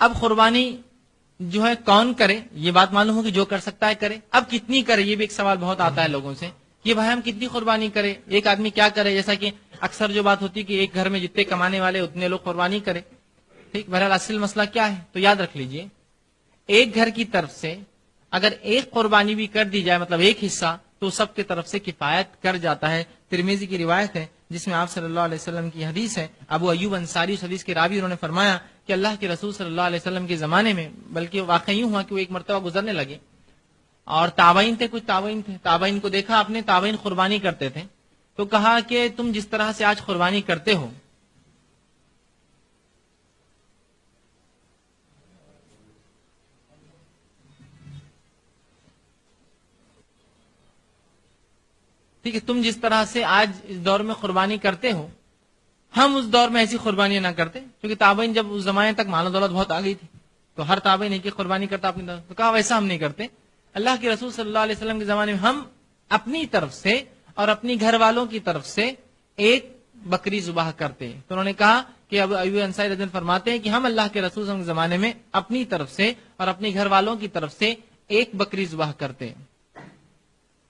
اب قربانی جو ہے کون کرے، یہ بات معلوم ہو کہ جو کر سکتا ہے کرے. اب کتنی کرے، یہ بھی ایک سوال بہت آتا ہے لوگوں سے کہ بھائی ہم کتنی قربانی کرے، ایک آدمی کیا کرے. جیسا کہ اکثر جو بات ہوتی ہے کہ ایک گھر میں جتنے کمانے والے اتنے لوگ قربانی کرے. ٹھیک، بہرحال اصل مسئلہ کیا ہے تو یاد رکھ لیجئے، ایک گھر کی طرف سے اگر ایک قربانی بھی کر دی جائے، مطلب ایک حصہ، تو سب کی طرف سے کفایت کر جاتا ہے. ترمذی کی روایت ہے جس میں آپ صلی اللہ علیہ وسلم کی حدیث ہے. ابو ایوب انصاری اس حدیث کے راوی انہوں نے فرمایا کہ اللہ کے رسول صلی اللہ علیہ وسلم کے زمانے میں، بلکہ واقعی یوں ہوا کہ وہ ایک مرتبہ گزرنے لگے اور تابعین تھے، کچھ تابعین کو دیکھا آپ نے، تابعین قربانی کرتے تھے تو کہا کہ تم جس طرح سے آج قربانی کرتے ہو، ٹھیک ہے، تم جس طرح سے آج اس دور میں قربانی کرتے ہو، ہم اس دور میں ایسی قربانی نہ کرتے. کیونکہ تابعین جب اس زمانے تک مال و دولت بہت آ گئی تھی تو ہر تابعین ایک قربانی کرتا اپنی طرف. تو کہا ویسا ہم نہیں کرتے، اللہ کے رسول صلی اللہ علیہ وسلم کے زمانے میں ہم اپنی طرف سے اور اپنی گھر والوں کی طرف سے ایک بکری ذبح کرتے ہیں. تو انہوں نے کہا کہ ابو ایوب انصاری رضی اللہ عنہ فرماتے ہیں کہ ہم اللہ کے رسول صلی اللہ علیہ وسلم کے زمانے میں اپنی طرف سے اور اپنے گھر والوں کی طرف سے ایک بکری ذبح کرتے ہیں.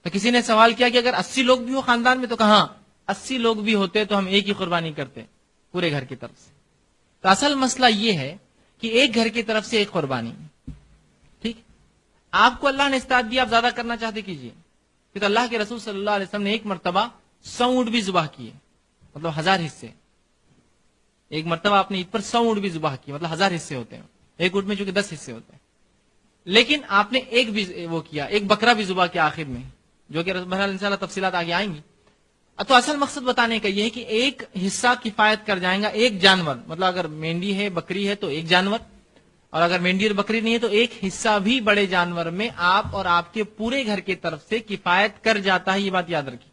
تو کسی نے سوال کیا کہ اگر 80 لوگ بھی ہو خاندان میں، تو کہاں 80 لوگ بھی ہوتے تو ہم ایک ہی قربانی کرتے پورے گھر کی طرف سے. تو اصل مسئلہ یہ ہے کہ ایک گھر کی طرف سے ایک قربانی. ٹھیک، آپ کو اللہ نے استاد دیا، آپ زیادہ کرنا چاہتے کیجئے. کہ تو اللہ کے رسول صلی اللہ علیہ وسلم نے ایک مرتبہ 100 اونٹ بھی ذبح کیے، مطلب 1000 حصے. ایک مرتبہ آپ نے عید پر 100 اونٹ بھی ذبح کیے، مطلب 1000 حصے ہوتے ہیں. ایک اونٹ میں چونکہ 10 حصے ہوتے ہیں، لیکن آپ نے ایک بھی وہ کیا، ایک بکرا بھی ذبح کیا آخر میں، جو کہ بہرحال انشاءاللہ تفصیلات آگے آئیں گی. تو اصل مقصد بتانے کا یہ ہے کہ ایک حصہ کفایت کر جائے گا. ایک جانور، مطلب اگر مینڈی ہے، بکری ہے تو ایک جانور، اور اگر مینڈی اور بکری نہیں ہے تو ایک حصہ بھی بڑے جانور میں آپ اور آپ کے پورے گھر کی طرف سے کفایت کر جاتا ہے. یہ بات یاد رکھیے.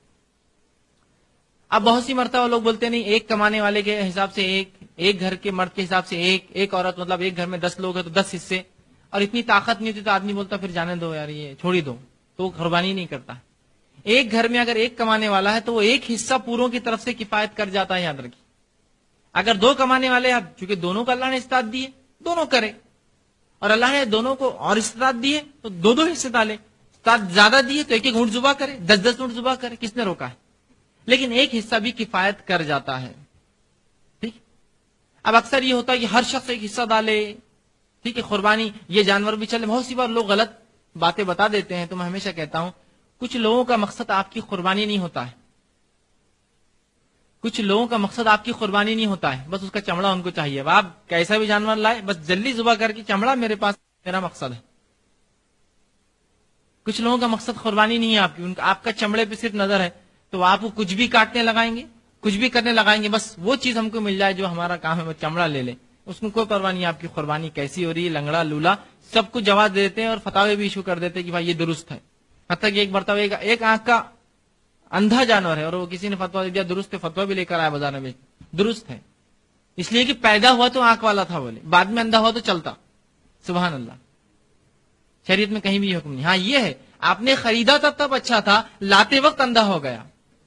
اب بہت سی مرتبہ لوگ بولتے نہیں، ایک کمانے والے کے حساب سے ایک گھر کے مرد کے حساب سے ایک عورت، مطلب ایک گھر میں 10 لوگ ہیں تو 10 حصے. اور اتنی طاقت نہیں ہوتی تو آدمی بولتا پھر جانے دو یار، یہ چھوڑ ہی دو، تو قربانی نہیں کرتا. ایک گھر میں اگر ایک کمانے والا ہے تو وہ ایک حصہ پوروں کی طرف سے کفایت کر جاتا ہے. یاد رکھیے. اگر 2 کمانے والے ہیں، چونکہ دونوں کو اللہ نے استطاعت دی ہے، دونوں کرے، اور اللہ نے دونوں کو اور استطاعت دی ہے تو 2 حصے ڈالے. استطاعت زیادہ دی ہے تو ایک اونٹ ذبح کرے، 10 اونٹ ذبح کرے، کس نے روکا ہے؟ لیکن ایک حصہ بھی کفایت کر جاتا ہے. ٹھیک. اب اکثر یہ ہوتا ہے کہ ہر شخص ایک حصہ ڈالے. ٹھیک ہے، قربانی یہ جانور بھی چلے. بہت سی بار لوگ غلط باتیں بتا دیتے ہیں. تو میں ہمیشہ کہتا ہوں کچھ لوگوں کا مقصد آپ کی قربانی نہیں ہوتا ہے. کچھ لوگوں کا مقصد آپ کی قربانی نہیں ہوتا ہے، بس اس کا چمڑا ان کو چاہیے. اب آپ کیسا بھی جانور لائے، بس جلدی ذبح کر کے چمڑا میرے پاس، میرا مقصد ہے. کچھ لوگوں کا مقصد قربانی نہیں ہے آپ کی، آپ کا چمڑے پہ صرف نظر ہے، تو آپ کو کچھ بھی کاٹنے لگائیں گے، کچھ بھی کرنے لگائیں گے، بس وہ چیز ہم کو مل جائے جو ہمارا کام ہے، وہ چمڑا لے لیں. اس میں کوئی پرواہ نہیں آپ کی قربانی کیسی ہو رہی ہے، لنگڑا لولا سب کو جواب دیتے ہیں اور فتاوے بھی ایشو کر دیتے ہیں کہ بھائی یہ درست ہے. حتیٰ کہ ایک مرتبہ ایک آنکھ کا اندھا جانور ہے اور وہ کسی نے فتوا دیا، درست ہے، فتوا بھی لے کر آیا بازار میں، درست ہے. اس لیے کہ پیدا ہوا تو آنکھ والا تھا، بولے بعد میں اندھا ہوا تو چلتا. سبحان اللہ. شریعت میں کہیں بھی حکم نہیں. ہاں یہ ہے آپ نے خریدا تھا تب اچھا تھا، لاتے وقت اندھا ہو گیا.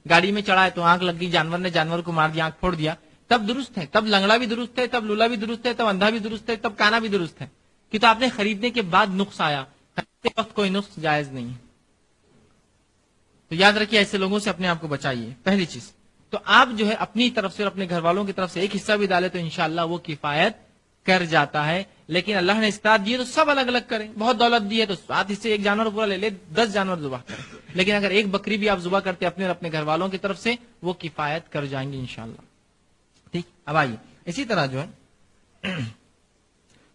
گاڑی میں چڑھا ہے تو آنکھ لگ گئی، جانور نے جانور کو مار دیا، آنکھ پھوڑ دیا، تب درست ہے. تب لنگڑا بھی درست ہے، تب لولا بھی درست ہے، تب اندھا بھی درست ہے، تب کانا بھی درست ہے. کہ تو آپ نے خریدنے کے بعد نقص آیا، خریدتے وقت کوئی نقص جائز نہیں ہے. تو یاد رکھیے ایسے لوگوں سے اپنے آپ کو بچائیے. پہلی چیز تو آپ جو ہے اپنی طرف سے اور اپنے گھر والوں کی طرف سے ایک حصہ بھی ڈالے تو انشاءاللہ وہ کفایت کر جاتا ہے. لیکن اللہ نے استطاعت دی ہے تو سب الگ الگ کریں. بہت دولت دی ہے تو 7 حصے ایک جانور پورا لے لے، 10 جانور ذبح کریں. لیکن اگر ایک بکری بھی آپ ذبح کرتے اپنے اور اپنے گھر والوں کی طرف سے، وہ کفایت کر جائیں گے انشاءاللہ. ٹھیک. اب آئیے اسی طرح جو ہے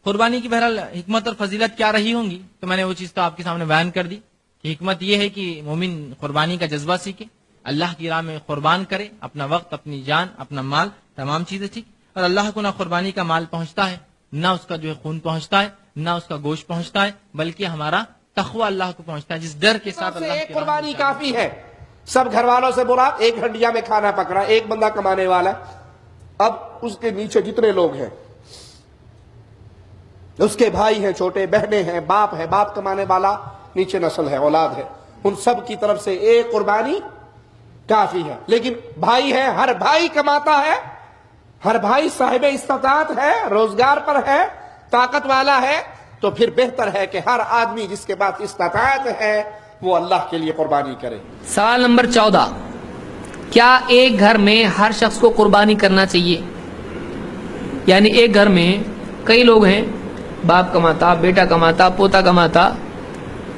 قربانی کی بہرحال حکمت اور فضیلت کیا رہی ہوں گی، تو میں نے وہ چیز تو آپ کے سامنے بیان کر دی کہ حکمت یہ ہے کہ مومن قربانی کا جذبہ سیکھے، اللہ کی راہ میں قربان کرے اپنا وقت، اپنی جان، اپنا مال، تمام چیزیں. ٹھیک. اور اللہ کو نہ قربانی کا مال پہنچتا ہے، نہ اس کا جو ہے خون پہنچتا ہے، نہ اس کا گوشت پہنچتا ہے، بلکہ ہمارا تقوی اللہ کو پہنچتا ہے، جس ڈر کے ساتھ اللہ ایک قربانی کافی ہے. سب گھر والوں سے بولا ایک ہنڈیا میں کھانا پکڑا، ایک بندہ کمانے والا. اب اس کے نیچے جتنے لوگ ہیں، اس کے بھائی ہیں، چھوٹے بہنیں ہیں، باپ ہے، باپ کمانے والا، نیچے نسل ہے، اولاد ہے، ان سب کی طرف سے ایک قربانی کافی ہے. لیکن بھائی ہے، ہر بھائی کماتا ہے، ہر بھائی صاحب استطاعت ہے، روزگار پر ہے، طاقت والا ہے تو پھر بہتر ہے کہ ہر آدمی جس کے پاس استطاعت ہے وہ اللہ کے لیے قربانی کرے۔ سوال نمبر 14، کیا ایک گھر میں ہر شخص کو قربانی کرنا چاہیے؟ یعنی ایک گھر میں کئی لوگ ہیں، باپ کماتا، بیٹا کماتا، پوتا کماتا،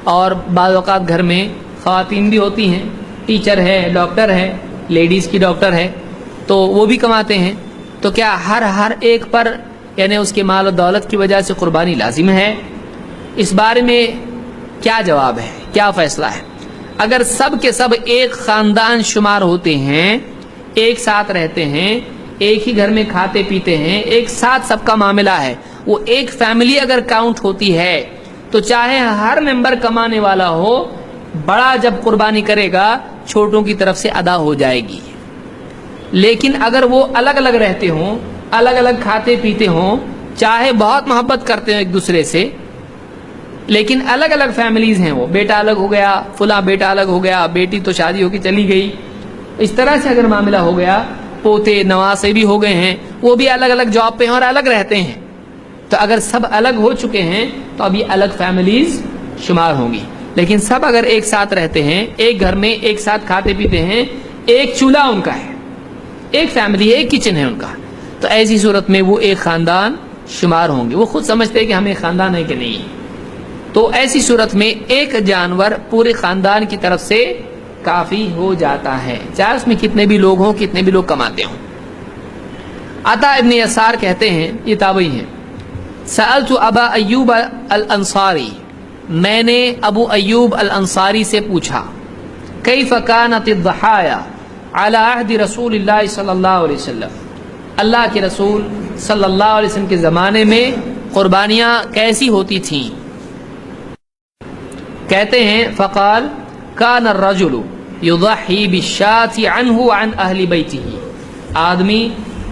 اور بعض اوقات گھر میں خواتین بھی ہوتی ہیں، ٹیچر ہے، ڈاکٹر ہے، لیڈیز کی ڈاکٹر ہے، تو وہ بھی کماتے ہیں، تو کیا ہر ایک پر یعنی اس کے مال و دولت کی وجہ سے قربانی لازم ہے؟ اس بارے میں کیا جواب ہے، کیا فیصلہ ہے؟ اگر سب کے سب ایک خاندان شمار ہوتے ہیں، ایک ساتھ رہتے ہیں، ایک ہی گھر میں کھاتے پیتے ہیں، ایک ساتھ سب کا معاملہ ہے، وہ ایک فیملی اگر کاؤنٹ ہوتی ہے تو چاہے ہر ممبر کمانے والا ہو، بڑا جب قربانی کرے گا چھوٹوں کی طرف سے ادا ہو جائے گی۔ لیکن اگر وہ الگ الگ رہتے ہوں، الگ الگ کھاتے پیتے ہوں، چاہے بہت محبت کرتے ہیں ایک دوسرے سے، لیکن الگ الگ فیملیز ہیں، وہ بیٹا الگ ہو گیا، فلاں بیٹا الگ ہو گیا، بیٹی تو شادی ہو کے چلی گئی، اس طرح سے اگر معاملہ ہو گیا، پوتے نواسے بھی ہو گئے ہیں، وہ بھی الگ الگ جاب پہ ہیں اور الگ رہتے ہیں، تو اگر سب الگ ہو چکے ہیں تو اب یہ الگ فیملیز شمار ہوں گی۔ لیکن سب اگر ایک ساتھ رہتے ہیں، ایک گھر میں ایک ساتھ کھاتے پیتے ہیں، ایک چولہا ان کا ہے، ایک فیملی ہے، ایک کچن ہے ان کا، تو ایسی صورت میں وہ ایک خاندان شمار ہوں گے۔ وہ خود سمجھتے ہیں کہ ہم ایک خاندان ہے کہ نہیں، تو ایسی صورت میں ایک جانور پورے خاندان کی طرف سے کافی ہو جاتا ہے، چاہے اس میں کتنے بھی لوگ ہوں، کتنے بھی لوگ کماتے ہوں۔ عطا ابن یسار کہتے ہیں، یہ تابعی ہیں، سألت ابا ایوب الانصاری، میں نے ابو ایوب الانصاری سے پوچھا، کیف کانت الضحایا علی عہد رسول اللہ صلی اللہ علیہ وسلم، اللہ کے رسول صلی اللہ علیہ وسلم کے زمانے میں قربانیاں کیسی ہوتی تھیں؟ کہتے ہیں فقال کان الرجل یضحی بالشاة عنہ وعن اہل بیتہ، آدمی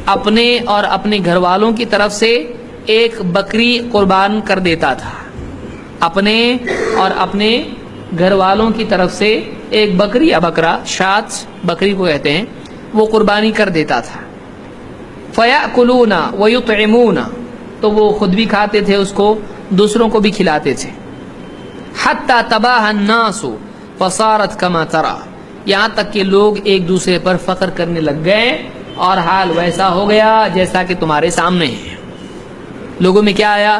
اپنے اور اپنے گھر والوں کی طرف سے ایک بکری قربان کر دیتا تھا، اپنے اور اپنے گھر والوں کی طرف سے ایک بکری یا بکرا، شات بکری کو کہتے ہیں، وہ قربانی کر دیتا تھا۔ فیأکلون ویطعمون، تو وہ خود بھی کھاتے تھے اس کو، دوسروں کو بھی کھلاتے تھے۔ حتی تباہ الناس فصارت کما ترى، یہاں تک کہ لوگ ایک دوسرے پر فخر کرنے لگ گئے اور حال ویسا ہو گیا جیسا کہ تمہارے سامنے ہے۔ لوگوں میں کیا آیا؟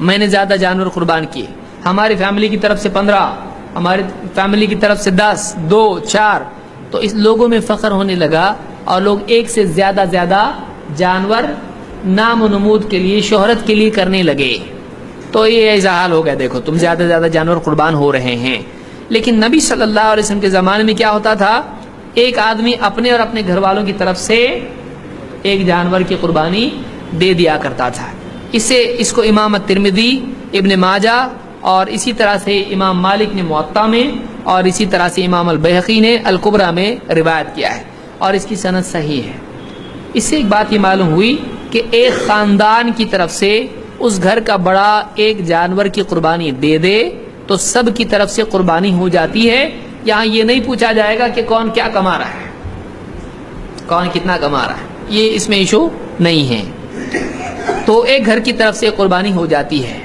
میں نے زیادہ جانور قربان کیے، ہماری فیملی کی طرف سے 15، ہماری فیملی کی طرف سے 10، 2، 4، تو اس لوگوں میں فخر ہونے لگا اور لوگ ایک سے زیادہ جانور نام و نمود کے لیے، شہرت کے لیے کرنے لگے، تو یہ ایسا حال ہو گیا، دیکھو تم زیادہ جانور قربان ہو رہے ہیں۔ لیکن نبی صلی اللہ علیہ وسلم کے زمانے میں کیا ہوتا تھا؟ ایک آدمی اپنے اور اپنے گھر والوں کی طرف سے ایک جانور کی قربانی دے دیا کرتا تھا۔ اس کو امام الترمذی، ابن ماجہ اور اسی طرح سے امام مالک نے موطا میں، اور اسی طرح سے امام البیہقی نے الکبریٰ میں روایت کیا ہے، اور اس کی سند صحیح ہے۔ اس سے ایک بات یہ معلوم ہوئی کہ ایک خاندان کی طرف سے اس گھر کا بڑا ایک جانور کی قربانی دے دے تو سب کی طرف سے قربانی ہو جاتی ہے۔ یہاں یہ نہیں پوچھا جائے گا کہ کون کیا کما رہا ہے، کون کتنا کما رہا ہے، یہ اس میں ایشو نہیں ہے، تو ایک گھر کی طرف سے قربانی ہو جاتی ہے۔